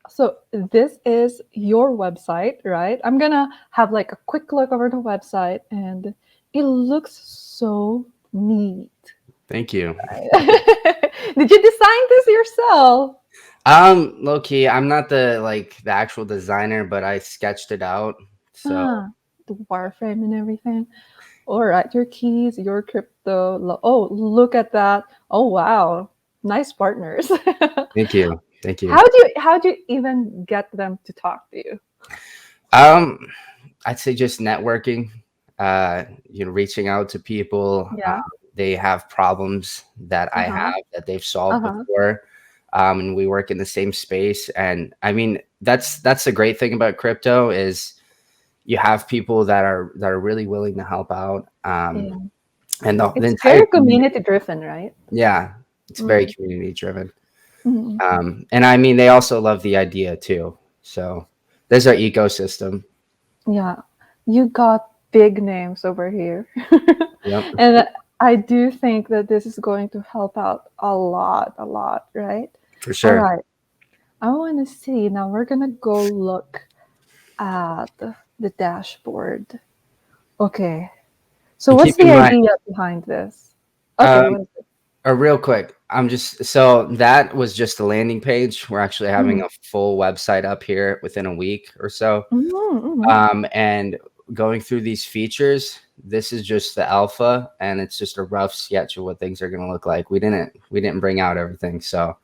So this is your website, right? I'm gonna have like a quick look over the website, and it looks so neat. Thank you. Did you design this yourself? Low key, I'm not the actual designer, but I sketched it out. So Ah, the wireframe and everything. All right, your keys, your crypto. Oh, look at that. Oh, wow. Nice partners. thank you. Thank you. How do you even get them to talk to you? Um, I'd say just networking, reaching out to people. Yeah. They have problems that I Uh-huh. have that they've solved Uh-huh. before. And we work in the same space. And I mean, that's the great thing about crypto is you have people that are really willing to help out. Yeah. And the It's entire very community, community driven, right? yeah, it's very Mm. community driven. Mhm. And I mean, they also love the idea too. So there's our ecosystem. Yeah. You got big names over here. Yep, And I do think that this is going to help out a lot, right? for All sure. right. I want to see. Now we're going to go look at the dashboard. Okay. So And what's keep in the mind, idea behind this? Okay, um, what is it? real quick, I'm just so that was just a landing page. We're actually having Mhm. a full website up here within a week or so. Mhm, mhm. And going through these features, this is just the alpha, and it's just a rough sketch of what things are going to look like. We didn't bring out everything, so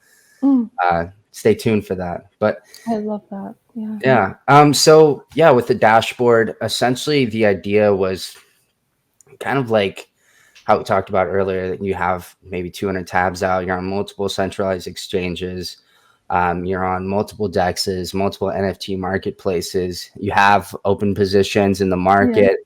Mm, stay tuned for that. But I love that. Yeah. yeah, so yeah, with the dashboard, essentially the idea was kind of like how we talked about earlier, that you have maybe 200 tabs out, you're on multiple centralized exchanges, you're on multiple dexes, multiple NFT marketplaces, you have open positions in the Yeah. market,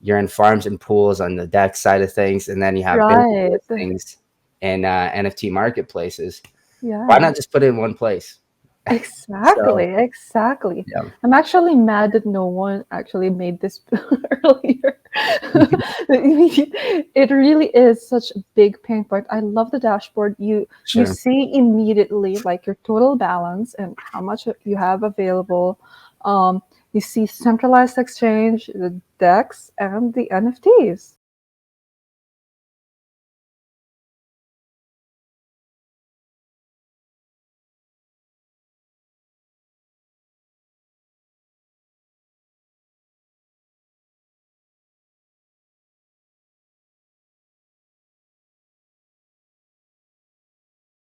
you're in farms and pools on the dex side of things, and then you have basic Right. listings in NFT marketplaces. Why Yeah. not just put it in one place? So Exactly, exactly. yeah. I'm actually mad that no one actually made this earlier. It really is such a big pain point. I love the dashboard. You Sure. see immediately like your total balance and how much you have available. Um, you see centralized exchange, the DEX, and the NFTs.